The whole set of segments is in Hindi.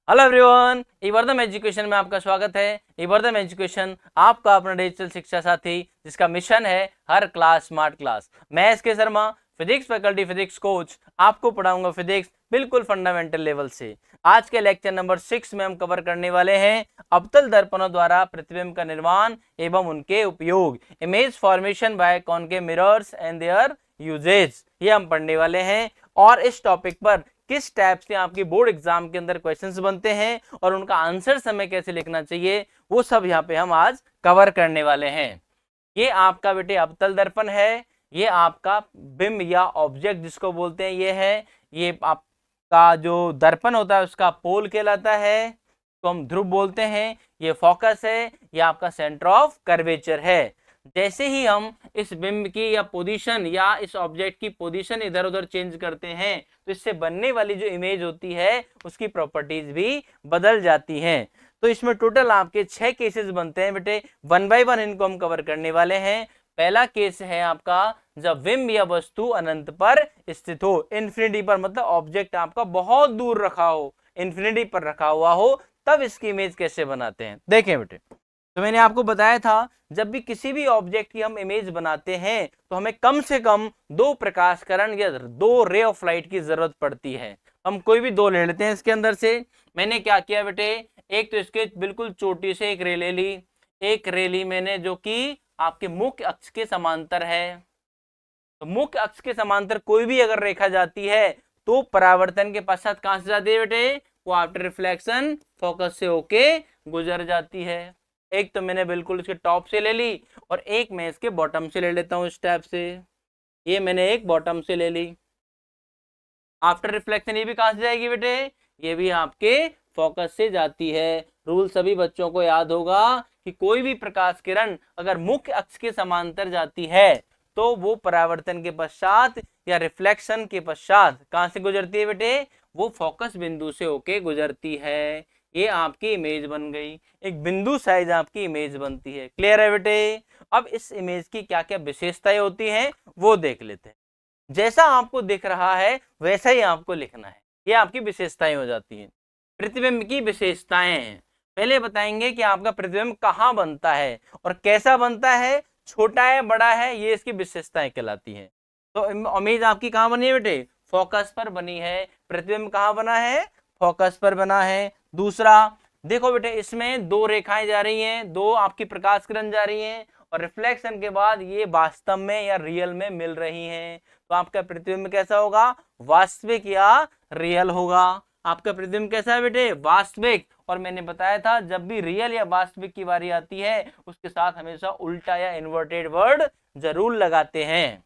हेलो एवरीवन, इबरदम एजुकेशन में आपका स्वागत है। इबरदम एजुकेशन आपका अपना डिजिटल शिक्षा साथी, जिसका मिशन है हर क्लास स्मार्ट क्लास। मैं SK Sharma, physics faculty physics coach, आपको पढ़ाऊंगा फिजिक्स बिल्कुल फंडामेंटल लेवल से। आज के लेक्चर नंबर 6 में हम कवर करने वाले हैं अवतल दर्पणों द्वारा प्रतिबिंब का निर्माण एवं उनके उपयोग, image formation by concave mirrors and their uses, ये हम पढ़ने वाले हैं। और इस टॉपिक पर किस टाइप से आपकी बोर्ड एग्जाम के अंदर क्वेश्चंस बनते हैं और उनका आंसर समय कैसे लिखना चाहिए, वो सब यहाँ पे हम आज कवर करने वाले हैं। ये आपका बेटे अवतल दर्पण है, ये आपका बिंब या ऑब्जेक्ट जिसको बोलते हैं ये है। ये आपका जो दर्पण होता है उसका पोल कहलाता है, तो हम ध्रुव बोलते हैं। ये फोकस है, ये आपका सेंटर ऑफ कर्वेचर है। जैसे ही हम इस बिंब की या पोजीशन या इस ऑब्जेक्ट की पोजीशन इधर उधर चेंज करते हैं तो इससे बनने वाली जो इमेज होती है उसकी प्रॉपर्टीज भी बदल जाती हैं। तो इसमें टोटल आपके 6 केसेस बनते हैं बेटे, 1 बाय 1 इनको हम कवर करने वाले हैं। पहला केस है आपका जब बिंब या वस्तु अनंत पर स्थित हो, इन्फिनिटी पर, मतलब ऑब्जेक्ट आपका बहुत दूर रखा हो, इन्फिनिटी पर रखा हुआ हो, तब इसकी इमेज कैसे बनाते हैं देखें बेटे। तो मैंने आपको बताया था जब भी किसी भी ऑब्जेक्ट की हम इमेज बनाते हैं तो हमें कम से कम 2 प्रकाश किरण या 2 रे ऑफ लाइट की जरूरत पड़ती है। हम कोई भी 2 ले लेते हैं इसके अंदर से। मैंने क्या किया बेटे, एक तो इसके बिल्कुल चोटी से एक रे ले ली, एक रे ली मैंने जो कि आपके मुख्य अक्ष के समांतर है। तो मुख्य अक्ष के समांतर कोई भी अगर रेखा जाती है तो परावर्तन के पश्चात कहां से जाती है बेटे, वो आफ्टर रिफ्लेक्शन फोकस से होके गुजर जाती है। एक तो मैंने बिल्कुल इसके टॉप से ले ली और एक मैं इसके बॉटम से ले लेता हूं इस टैप से। ये मैंने एक बॉटम से ले ली। आफ्टर रिफ्लेक्शन ये भी कहां से जाएगी बेटे, ये भी आपके फोकस से जाती है। रूल सभी बच्चों को याद होगा कि कोई भी प्रकाश किरण अगर मुख्य अक्ष के समांतर जाती है तो वो परावर्तन के पश्चात या रिफ्लेक्शन के पश्चात कहां से गुजरती है बेटे, वो फोकस बिंदु से होके गुजरती है। ये आपकी इमेज बन गई, एक बिंदु साइज आपकी इमेज बनती है। क्लियर है बेटे। अब इस इमेज की क्या क्या विशेषताएं होती हैं वो देख लेते हैं। जैसा आपको दिख रहा है वैसा ही आपको लिखना है, ये आपकी विशेषताएं हो जाती हैं। प्रतिबिंब की विशेषताएं हैं, पहले बताएंगे कि आपका प्रतिबिंब कहाँ बनता है और कैसा बनता है, छोटा है बड़ा है, ये इसकी विशेषताएं कहलाती हैं। तो इमेज आपकी कहाँ बनी है बेटे, फोकस पर बनी है। प्रतिबिंब कहाँ बना है, फोकस पर बना है। दूसरा देखो बेटे, इसमें 2 रेखाएं जा रही हैं, 2 आपकी प्रकाश किरण जा रही हैं और रिफ्लेक्शन के बाद ये वास्तव में या रियल में मिल रही हैं। तो आपका प्रतिबिंब कैसा होगा, वास्तविक या रियल होगा। आपका प्रतिबिंब कैसा है बेटे, वास्तविक। और मैंने बताया था जब भी रियल या वास्तविक की बारी आती है उसके साथ हमेशा उल्टा या इन्वर्टेड वर्ड जरूर लगाते हैं।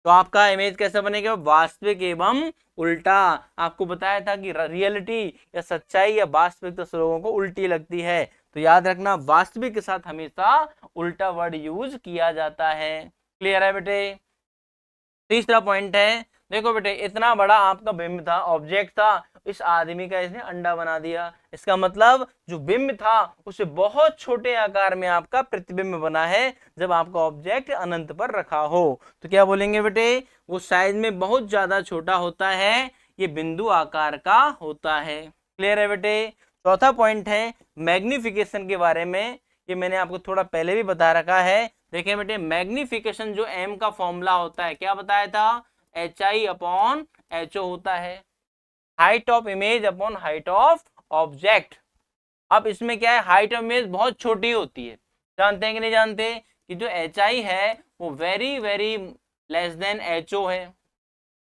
तो आपका इमेज कैसा बनेगा, वास्तविक एवं उल्टा। आपको बताया था कि रियलिटी या सच्चाई या वास्तविकता तो लोगों को उल्टी लगती है, तो याद रखना वास्तविक के साथ हमेशा उल्टा वर्ड यूज किया जाता है। क्लियर है बेटे। तीसरा पॉइंट है, देखो बेटे इतना बड़ा आपका बिंब था, ऑब्जेक्ट था, इस आदमी का इसने अंडा बना दिया। इसका मतलब जो बिंब था उसे बहुत छोटे आकार में आपका प्रतिबिंब बना है जब आपका ऑब्जेक्ट अनंत पर रखा हो। तो क्या बोलेंगे बेटे, वो साइज में बहुत ज्यादा छोटा होता है, ये बिंदु आकार का होता है। क्लियर है बेटे। चौथा पॉइंट है मैग्निफिकेशन के बारे में, ये मैंने आपको थोड़ा पहले भी बता रखा है। देखिए बेटे, मैग्निफिकेशन जो एम का फॉर्मूला होता है, क्या बताया था, H I upon H O होता है, height of image upon height of object. अब इसमें क्या है, हाइट ऑफ इमेज बहुत छोटी होती है, जानते हैं कि नहीं जानते, कि जो एच आई है वो very very less than H O है,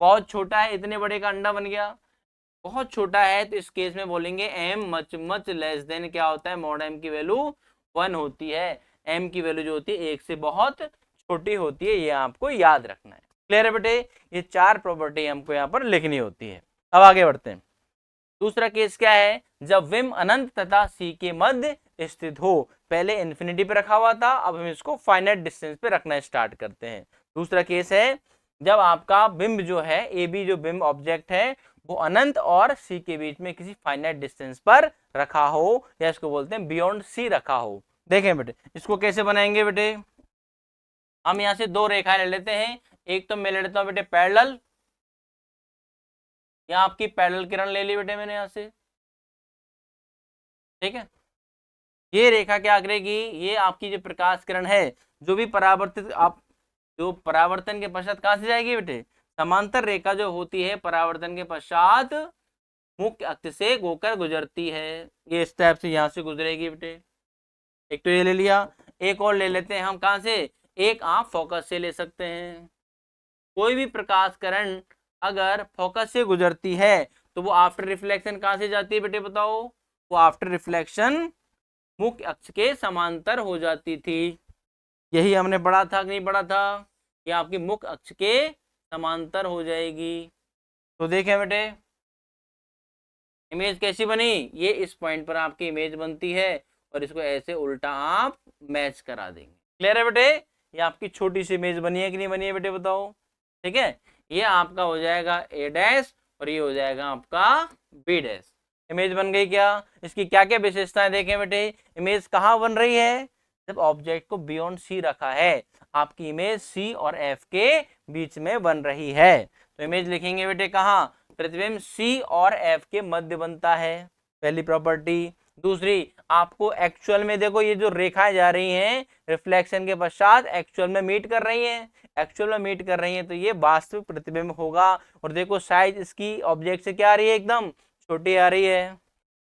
बहुत छोटा है। इतने बड़े का अंडा बन गया, बहुत छोटा है, तो इस केस में बोलेंगे am much much less than क्या होता है, मॉड एम की वैल्यू 1 होती है। एम की वैल्यू जो होती है 1 से बहुत छोटी होती है, ये आपको याद रखना है। क्लियर है बेटे। ये 4 प्रॉपर्टी हमको यहाँ पर लिखनी होती है। अब आगे बढ़ते हैं। दूसरा केस क्या है, जब विम अनंत तथा सी के मध्य स्थित हो। पहले इन्फिनिटी पे रखा हुआ था, अब हम इसको फाइनाइट डिस्टेंस पे रखना स्टार्ट करते हैं। दूसरा केस है जब आपका बिंब जो है, ए बी जो बिंब ऑब्जेक्ट है, वो अनंत और सी के बीच में किसी फाइनाइट डिस्टेंस पर रखा हो, या इसको बोलते हैं बियॉन्ड सी रखा हो। देखें बेटे इसको कैसे बनाएंगे बेटे, हम यहाँ से 2 रेखाएं ले लेते हैं। एक तो मैं ले लेता हूँ बेटे पैरेलल, यहाँ आपकी पैरेलल किरण ले ली बेटे मैंने यहाँ से, ठीक है। ये रेखा क्या करेगी, ये आपकी जो प्रकाश किरण है जो भी परावर्तित आप जो परावर्तन के पश्चात कहां से जाएगी बेटे, समांतर रेखा जो होती है परावर्तन के पश्चात मुख्य अक्ष से होकर गुजरती है, ये इस टाइप से यहां से गुजरेगी बेटे। एक तो ये ले लिया, एक और ले लेते हैं हम, कहां से, एक आप फोकस से ले सकते हैं। कोई भी प्रकाश किरण अगर फोकस से गुजरती है तो वो आफ्टर रिफ्लेक्शन कहां से जाती है बेटे बताओ, वो आफ्टर रिफ्लेक्शन मुख्य अक्ष के समांतर हो जाती थी। यही हमने पढ़ा था कि नहीं पढ़ा था, कि आपकी मुख्य अक्ष के समांतर हो जाएगी। तो देखें बेटे इमेज कैसी बनी, ये इस पॉइंट पर आपकी इमेज बनती है और इसको ऐसे उल्टा आप मैच करा देंगे। क्लियर है बेटे, ये आपकी छोटी सी इमेज बनी है कि नहीं बनी है बेटे बताओ। ठीक है, ये आपका हो जाएगा ए डैश और ये हो जाएगा आपका बी डैश। इमेज बन गई क्या, इसकी क्या क्या विशेषताएं देखें बेटे। इमेज कहाँ बन रही है, जब ऑब्जेक्ट को बियॉन्ड सी रखा है, आपकी इमेज सी और एफ के बीच में बन रही है। तो इमेज लिखेंगे बेटे कहाँ, प्रतिबिंब सी और एफ के मध्य बनता है, पहली प्रॉपर्टी। दूसरी, आपको एक्चुअल में देखो ये जो रेखाएं जा रही हैं रिफ्लेक्शन के पश्चात एक्चुअल में मीट कर रही हैं, एक्चुअल में मीट कर रही हैं तो ये वास्तविक प्रतिबिंब होगा। और देखो साइज इसकी ऑब्जेक्ट से क्या आ रही है, एकदम छोटी आ रही है।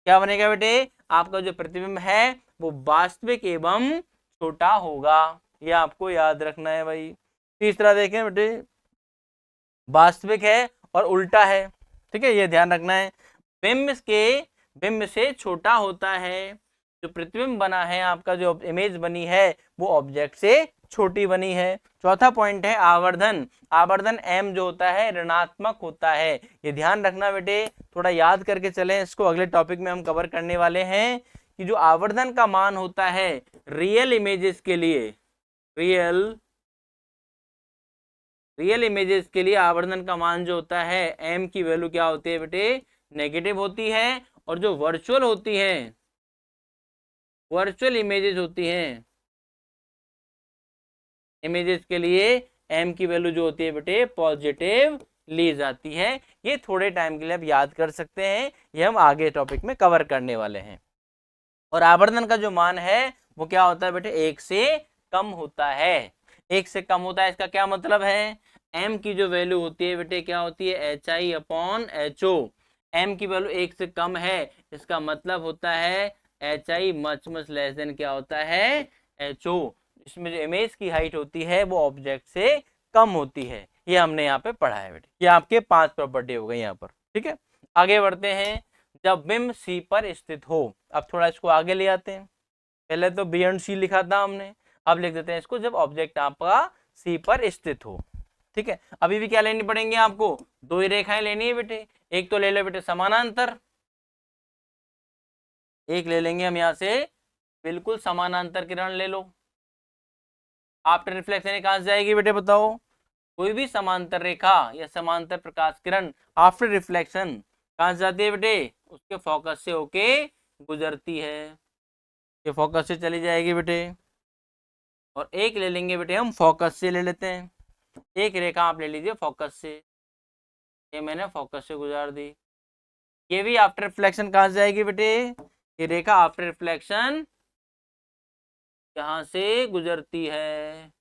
क्या बनेगा बेटे, आपका जो प्रतिबिंब है वो वास्तविक एवं छोटा होगा, ये आपको याद रखना है भाई। तीसरा देखें बेटे, वास्तविक है और उल्टा है, ठीक है, ये ध्यान रखना है। बिंब से छोटा होता है, जो प्रतिबिंब बना है आपका, जो इमेज बनी है वो ऑब्जेक्ट से छोटी बनी है। चौथा पॉइंट है आवर्धन। आवर्धन m जो होता है ऋणात्मक होता है, ये ध्यान रखना बेटे, थोड़ा याद करके चलें, इसको अगले टॉपिक में हम कवर करने वाले हैं कि जो आवर्धन का मान होता है रियल इमेजेस के लिए, रियल इमेजेस के लिए आवर्धन का मान जो होता है m की वैल्यू क्या होती है बेटे, नेगेटिव होती है। और जो वर्चुअल होती है, वर्चुअल इमेजेस होती हैं, इमेजेस के लिए m की वैल्यू जो होती है बेटे पॉजिटिव ली जाती है। ये थोड़े टाइम के लिए आप याद कर सकते हैं, ये हम आगे टॉपिक में कवर करने वाले हैं। और आवर्धन का जो मान है वो क्या होता है बेटे, 1 से कम होता है। 1 से कम होता है, इसका क्या मतलब है, m की जो वैल्यू होती है बेटे क्या होती है, HI/HO। m की वैल्यू 1 से कम है, इसका मतलब होता है HI much much less than क्या होता है, HO। इसमें जो इमेज की हाइट होती है वो ऑब्जेक्ट से कम होती है, ये हमने यहाँ पे पढ़ा है बेटे। ये आपके 5 प्रॉपर्टी हो गई यहाँ पर, ठीक है। आगे बढ़ते हैं, जब बिंब सी पर स्थित हो, अब थोड़ा इसको आगे ले आते हैं। पहले तो बियॉन्ड सी लिखा था हमने, अब लिख देते हैं इसको जब ऑब्जेक्ट आपका सी पर स्थित हो। ठीक है, अभी भी क्या लेनी पड़ेंगी आपको, 2 ही रेखाएं लेनी है बेटे। एक तो ले लो बेटे समानांतर, एक ले लेंगे हम यहां से बिल्कुल समानांतर किरण ले लो। आफ्टर रिफ्लेक्शन कहां से जाएगी बेटे बताओ, कोई भी समांतर रेखा या समांतर प्रकाश किरण आफ्टर रिफ्लेक्शन कहां से जाती है बेटे, उसके फोकस से होके गुजरती है, ये फोकस से चली जाएगी बेटे। और एक ले लेंगे बेटे हम फोकस से ले लेते हैं, एक रेखा आप ले लीजिए फोकस से, ये मैंने फोकस से गुजार दी। ये भी आफ्टर रिफ्लेक्शन कहां से जाएगी बेटे, ये रेखा आफ्टर रिफ्लेक्शन यहाँ से गुजरती है।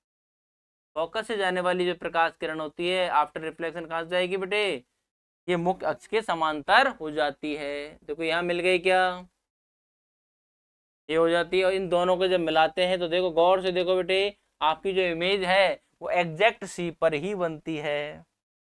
फोकस से जाने वाली जो प्रकाश किरण होती है आफ्टर रिफ्लेक्शन कहां से जाएगी बेटे, ये मुख्य अक्ष के समांतर हो जाती है। देखो यहाँ मिल गई क्या, ये हो जाती है। और इन दोनों को जब मिलाते हैं तो देखो गौर से देखो बेटे, आपकी जो इमेज है वो एग्जैक्ट सी पर ही बनती है,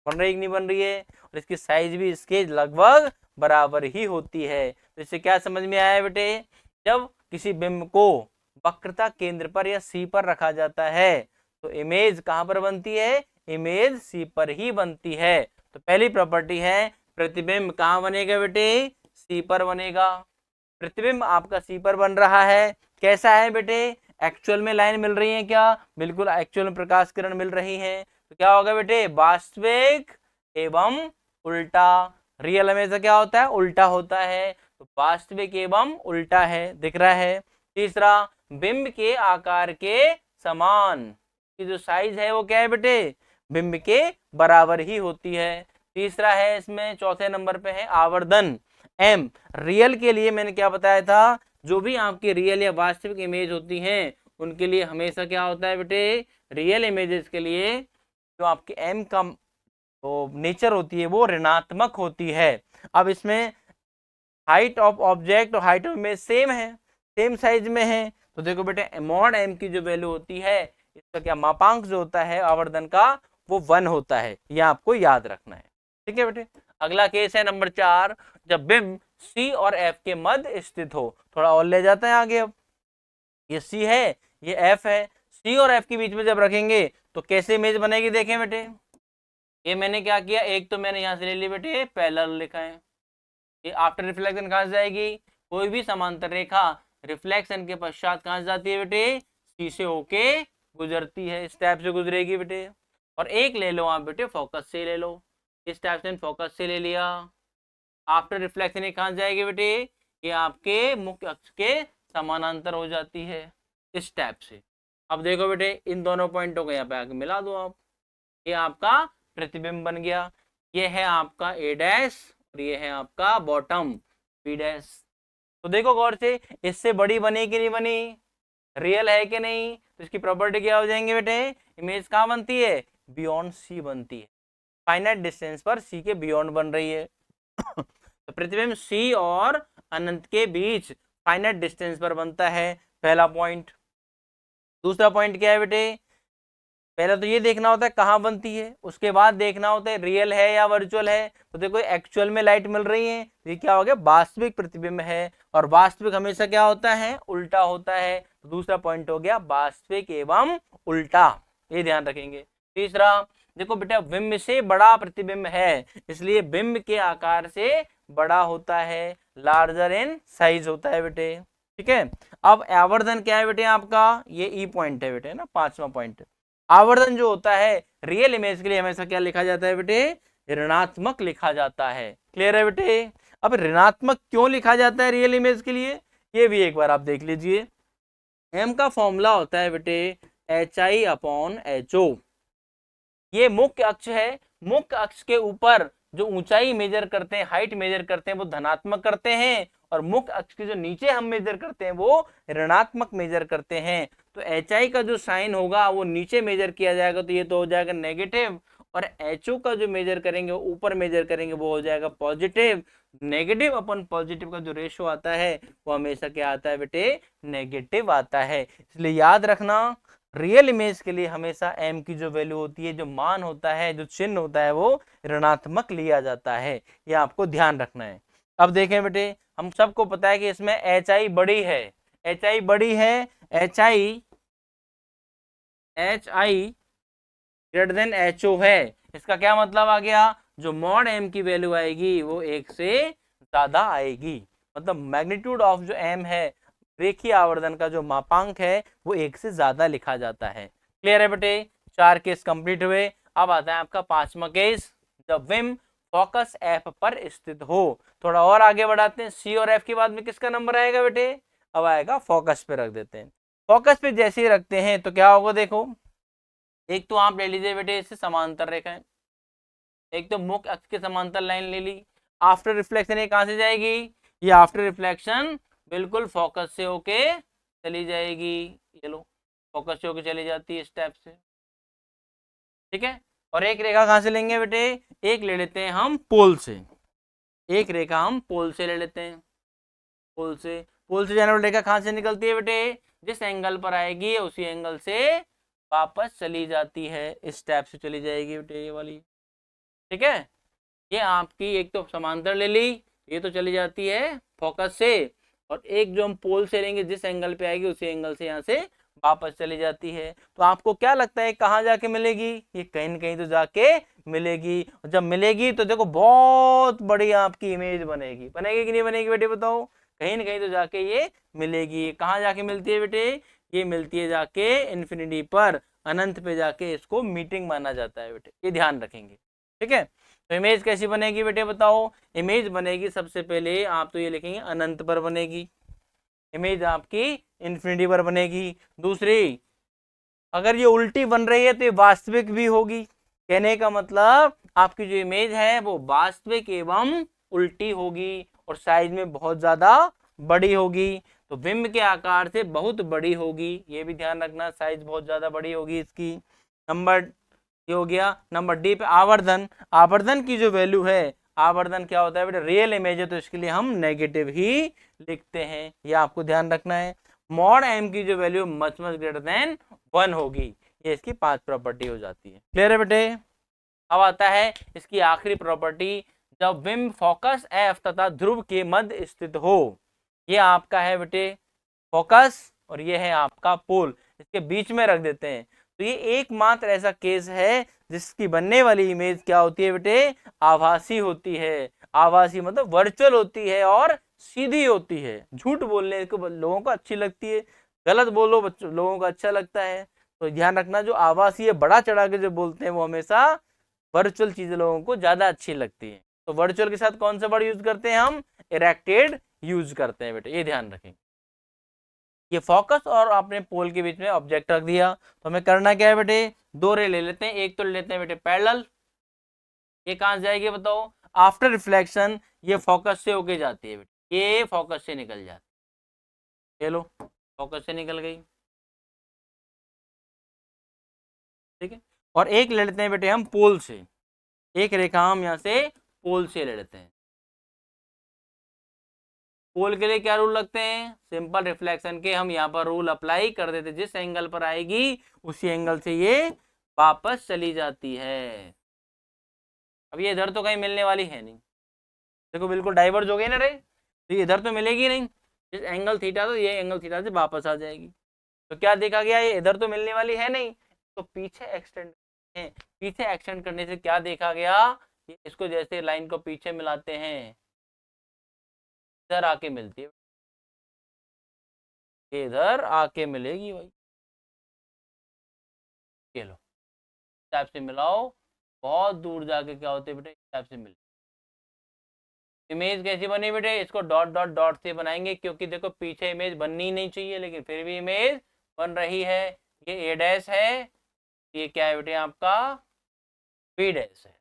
बन रही कि नहीं बन रही है। और इसकी साइज भी इसके लगभग बराबर ही होती है। तो इससे क्या समझ में आया बेटे, जब किसी बिंब को वक्रता केंद्र पर या सी पर रखा जाता है तो इमेज कहां पर बनती है, इमेज सी पर ही बनती है। तो पहली प्रॉपर्टी है प्रतिबिंब कहां बनेगा बेटे, सी पर बनेगा। प्रतिबिंब आपका सी पर बन रहा है, कैसा है बेटे, एक्चुअल में लाइन मिल रही है क्या, बिल्कुल एक्चुअल में प्रकाश किरण मिल रही है। तो क्या होगा बेटे, वास्तविक एवं उल्टा। रियल हमेशा क्या होता है, उल्टा होता है, तो वास्तविक एवं उल्टा है, दिख रहा है। तीसरा, बिंब के आकार के समान, की जो साइज है वो क्या है बेटे, बिंब के बराबर ही होती है। तीसरा है इसमें चौथे नंबर पे है आवर्धन m। रियल के लिए मैंने क्या बताया था, जो भी आपकी रियल या वास्तविक इमेज होती हैं उनके लिए हमेशा क्या होता है बेटे, रियल इमेजेस के लिए जो आपके m का तो नेचर होती है वो ऋणात्मक होती है। अब इसमें हाइट ऑफ ऑब्जेक्ट और हाइट ऑफ इमेज सेम है, सेम साइज में है, तो देखो बेटे मॉड m की जो वैल्यू होती है, इसका क्या मापांक जो होता है आवर्धन का, वो 1 होता है। यह आपको याद रखना है। ठीक है बेटे। अगला केस है नंबर 4, जब बिंब C और F के मध्य स्थित हो। थोड़ा और ले जाते हैं आगे। अब ये C है, ये F है, C और F के बीच में जब रखेंगे तो कैसे इमेज बनेगी, देखें बेटे। ये मैंने क्या किया, एक तो मैंने यहां से ले ली बेटे पैरेलल लिखा है। ये आफ्टर रिफ्लेक्शन कहां से जाएगी, कोई भी समांतर रेखा रिफ्लेक्शन के पश्चात कहां से जाती है बेटे, सी से होके गुजरती है, इस टाइप से गुजरेगी बेटे। और एक ले लो आप बेटे फोकस से ले लो, इस टाइप से फोकस से ले लिया। आफ्टर रिफ्लेक्शन ये कहां जाएगी बेटे, ये आपके मुख्य अक्ष के समानांतर हो जाती है, इस टाइप से। अब देखो बेटे इन दोनों पॉइंटों को यहाँ पे आके मिला दो आप, ये आपका प्रतिबिंब बन गया। ये है आपका ए डैश और ये है आपका बॉटम बी डैश। तो देखो गौर से, इससे बड़ी बनी कि नहीं बनी, रियल है कि नहीं, तो इसकी प्रॉपर्टी क्या हो जाएंगे बेटे, इमेज कहाँ बनती है, बियॉन्ड सी बनती है, फाइनाइट डिस्टेंस पर सी के बियॉन्ड बन रही है। तो प्रतिबिंब सी और अनंत के बीच फाइनाइट डिस्टेंस पर बनता है, पहला पॉइंट। दूसरा पॉइंट क्या है बेटे, पहले तो ये देखना होता है कहाँ बनती है, उसके बाद देखना होता है रियल है या वर्चुअल है। तो देखो एक्चुअल में लाइट मिल रही है, ये क्या हो गया, वास्तविक प्रतिबिंब है, और वास्तविक हमेशा क्या होता है, उल्टा होता है। तो दूसरा पॉइंट हो गया वास्तविक एवं उल्टा, ये ध्यान रखेंगे। तीसरा, देखो बेटा बिंब से बड़ा प्रतिबिंब है, इसलिए बिंब के आकार से बड़ा होता है, लार्जर इन साइज होता है बेटे। ठीक है। अब आवर्धन क्या है बेटे आपका, ये ई पॉइंट है बेटे ना, 5वां पॉइंट। आवर्धन जो होता है रियल इमेज के लिए हमेशा क्या लिखा जाता है बेटे, ऋणात्मक लिखा जाता है। क्लियर है बेटे। अब ऋणात्मक क्यों लिखा जाता है रियल इमेज के लिए, ये भी एक बार आप देख लीजिए। एम का फॉर्मूला होता है बेटे HI/HO। ये मुख्य अक्ष है, मुख्य अक्ष के ऊपर जो ऊंचाई मेजर करते हैं, हाइट मेजर करते हैं, वो धनात्मक करते हैं, और मुख्य अक्ष के जो नीचे हम मेजर करते हैं वो ऋणात्मक मेजर करते हैं। तो HI का जो साइन होगा वो नीचे मेजर किया जाएगा, तो ये तो हो जाएगा नेगेटिव, और HO का जो मेजर करेंगे ऊपर मेजर करेंगे वो हो जाएगा पॉजिटिव। नेगेटिव अपन पॉजिटिव का जो रेशो आता है वो हमेशा क्या आता है बेटे, नेगेटिव आता है। इसलिए याद रखना, रियल इमेज के लिए हमेशा m की जो वैल्यू होती है, जो मान होता है, जो चिन्ह होता है, वो ऋणात्मक लिया जाता है, ये आपको ध्यान रखना है। अब देखें बेटे, हम सबको पता है कि इसमें HI बड़ी है, HI बड़ी है, HI ग्रेटर देन HO है। इसका क्या मतलब आ गया, जो मॉड m की वैल्यू आएगी वो 1 से ज्यादा आएगी, मतलब मैग्नीट्यूड ऑफ जो m है, रेखीय आवर्धन का जो मापांक है वो 1 से ज्यादा लिखा जाता है। क्लियर है बेटे। 4 केस कंप्लीट हुए। अब आता है आपका 5वां केस, जब बिंब फोकस F पर स्थित हो। थोड़ा और आगे बढ़ाते हैं, C और F के बाद में किसका नंबर आएगा बेटे, अब आएगा फोकस पे रख देते हैं। फोकस पे जैसे ही रखते हैं तो क्या होगा, देखो एक तो आप ले लीजिए बेटे इससे समांतर रेखाएं, एक तो मुख्य अक्ष के समांतर लाइन ले ली। आफ्टर रिफ्लेक्शन ये कहां से जाएगी, ये आफ्टर रिफ्लेक्शन बिल्कुल फोकस से होके चली जाएगी, ये लो फोकस से होके चली जाती है इस टाइप से। ठीक है। और एक रेखा कहां से लेंगे बेटे, एक ले लेते हैं हम पोल से, एक रेखा हम पोल से ले लेते हैं, पोल से। पोल से जाने वाली रेखा कहां से निकलती है बेटे, जिस एंगल पर आएगी उसी एंगल से वापस चली जाती है, इस टाइप से चली जाएगी बेटे ये वाली। ठीक है। ये आपकी एक तो समांतर ले ली, ये तो चली जाती है फोकस से, और एक जो हम पोल से लेंगे जिस एंगल पे आएगी उसी एंगल से यहाँ से वापस चली जाती है। तो आपको क्या लगता है कहाँ जाके मिलेगी, ये कहीं न कहीं तो जाके मिलेगी। और जब मिलेगी तो देखो बहुत बड़ी आपकी इमेज बनेगी, बनेगी कि नहीं बनेगी बेटे बताओ, कहीं न कहीं तो जाके ये मिलेगी। कहाँ जाके मिलती है बेटे, ये मिलती है जाके इन्फिनिटी पर, अनंत पे जाके इसको मीटिंग माना जाता है बेटे, ये ध्यान रखेंगे। ठीक है। तो इमेज कैसी बनेगी बेटे बताओ, इमेज बनेगी सबसे पहले आप तो ये लिखेंगे अनंत पर बनेगी, इमेज आपकी इन्फिनिटी पर बनेगी। दूसरी, अगर ये उल्टी बन रही है तो ये वास्तविक भी होगी, कहने का मतलब आपकी जो इमेज है वो वास्तविक एवं उल्टी होगी और साइज में बहुत ज्यादा बड़ी होगी। तो बिंब के आकार से बहुत बड़ी होगी, ये भी ध्यान रखना, साइज बहुत ज्यादा बड़ी होगी इसकी। नंबर ये हो गया। नंबर डी पे आवर्धन, आवर्धन की जो वैल्यू है, आवर्धन क्या होता है बेटा, रियल इमेज है तो इसके लिए हम नेगेटिव ही लिखते हैं, ये आपको ध्यान रखना है। मॉड एम की जो value much much greater than 1 होगी, ये इसकी 5 प्रॉपर्टी हो जाती है। क्लियर है बेटे। अब आता है इसकी आखिरी प्रॉपर्टी, जब बिंब फोकस एफ तथा ध्रुव के मध्य स्थित हो, ये आपका है बेटे फोकस और ये है आपका पोल, इसके बीच में रख देते हैं, तो ये एकमात्र ऐसा केस है जिसकी बनने वाली इमेज क्या होती है बेटे, आभासी होती है। आभासी मतलब वर्चुअल होती है और सीधी होती है। झूठ बोलने को लोगों को अच्छी लगती है, गलत बोलो लोगों को अच्छा लगता है, तो ध्यान रखना जो आभासी है, बड़ा चढ़ा के जो बोलते हैं वो हमेशा वर्चुअल चीजें लोगों को ज्यादा अच्छी लगती है। तो वर्चुअल के साथ कौन सा वर्ड यूज करते हैं हम, इरेक्टेड यूज करते हैं बेटे, ये ध्यान रखें। ये फोकस और आपने पोल के बीच में ऑब्जेक्ट रख दिया, तो हमें करना क्या है बेटे, दो रे ले लेते हैं। एक तो ले लेते हैं बेटे पैरेलल, ये कहां से जाएगी बताओ, आफ्टर रिफ्लेक्शन ये फोकस से होके जाती है बेटे, ये फोकस से निकल जाती है, ये लो फोकस से निकल गई, ठीक है। और एक ले लेते हैं बेटे हम पोल से, एक रेखा हम यहाँ से पोल से ले लेते हैं। पोल के लिए क्या रूल लगते हैं, सिंपल रिफ्लेक्शन के हम यहाँ पर रूल अप्लाई कर देते, जिस एंगल पर आएगी उसी एंगल से ये वापस चली जाती है। अब ये इधर तो कहीं मिलने वाली है नहीं, देखो बिल्कुल डाइवर्ज हो गई ना रे, तो ये इधर तो मिलेगी नहीं, जिस एंगल थीटा तो ये एंगल थीटा से वापस आ जाएगी। तो क्या देखा गया, ये इधर तो मिलने वाली है नहीं, तो पीछे एक्सटेंड है, पीछे एक्सटेंड करने से क्या देखा गया, इसको जैसे लाइन को पीछे मिलाते हैं, इधर आके मिलती है, इधर आके मिलेगी भाई, ये लो इस टाइप से मिलाओ, बहुत दूर जाके क्या होते बेटे, इस टाइप से मिले। इमेज कैसी बनी बेटे, इसको डॉट डॉट डॉट से बनाएंगे, क्योंकि देखो पीछे इमेज बननी नहीं चाहिए लेकिन फिर भी इमेज बन रही है। ये ए डैश है, ये क्या है बेटे आपका बी डैश है।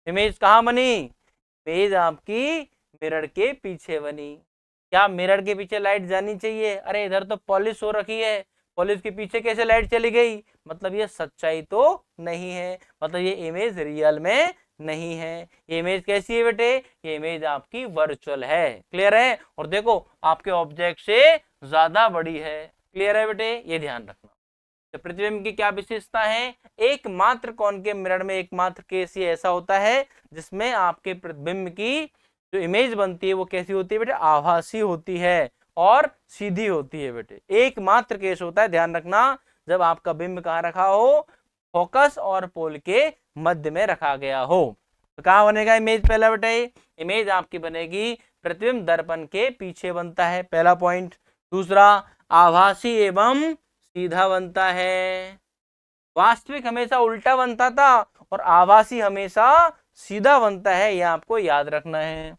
इमेज कहाँ बनी, इमेज आपकी मिरर के पीछे बनी। क्या मिरर के पीछे लाइट जानी चाहिए, अरे इधर तो पॉलिश हो रखी है, पॉलिश के पीछे कैसे लाइट चली गई, मतलब ये सच्चाई तो नहीं है, मतलब ये इमेज रियल में नहीं है। ये इमेज कैसी है बेटे, ये इमेज आपकी वर्चुअल है। क्लियर है। और देखो आपके ऑब्जेक्ट से ज्यादा बड़ी है। क्लियर है बेटे, ये ध्यान रखना। तो प्रतिबिंब की क्या विशेषता है, एकमात्र कॉनकेव मिरर में एकमात्र केस ये ऐसा होता है जिसमें आपके प्रतिबिंब की जो इमेज बनती है वो कैसी होती है बेटे, आभासी होती है और सीधी होती है बेटे। एकमात्र केस होता है, ध्यान रखना, जब आपका बिंब कहाँ रखा हो, फोकस और पोल के मध्य में रखा गया हो। तो कहाँ बनेगा इमेज, पहला बेटे इमेज आपकी बनेगी प्रतिबिंब दर्पण के पीछे बनता है, पहला पॉइंट। दूसरा आभासी एवं सीधा बनता है, वास्तविक हमेशा उल्टा बनता था और आभासी हमेशा सीधा बनता है, यह आपको याद रखना है।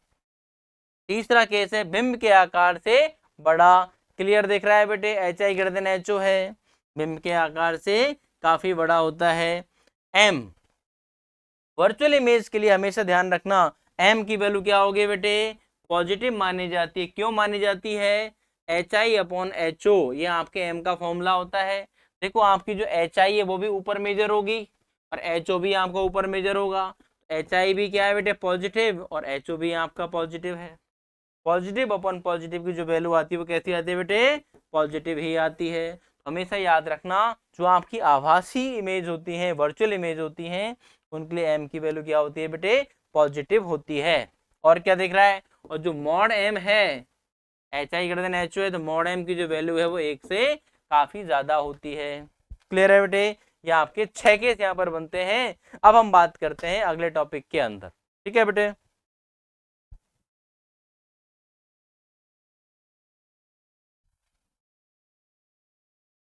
तीसरा केस है बिंब के आकार से बड़ा। क्लियर दिख रहा है बेटे, H I greater than H O है, बिंब के आकार से काफी बड़ा होता है। एम वर्चुअल इमेज के लिए हमेशा ध्यान रखना, एम की वैल्यू क्या होगी बेटे, पॉजिटिव मानी जाती है। क्यों मानी जाती है, H I upon H O, ये आपके एम का फॉर्मूला होता है। देखो आपकी जो एच आई है वो भी ऊपर मेजर होगी और एच ओ भी आपका ऊपर मेजर होगा। एच आई भी क्या है बेटे पॉजिटिव और एच ओ भी आपका पॉजिटिव है। पॉजिटिव अपॉन पॉजिटिव की जो वैल्यू आती है वो कैसी आती है बेटे, पॉजिटिव ही आती है। हमेशा याद रखना जो आपकी आभासी इमेज होती है, वर्चुअल इमेज होती हैं, उनके लिए एम की वैल्यू क्या होती है बेटे, पॉजिटिव होती है। और क्या दिख रहा है, और जो मॉड एम है, H I greater than H O है, तो मॉड एम की जो वैल्यू है वो 1 से काफी ज्यादा होती है। क्लियर है बेटे, ये आपके 6 केस यहाँ पर बनते हैं। अब हम बात करते हैं अगले टॉपिक के अंदर, ठीक है बेटे।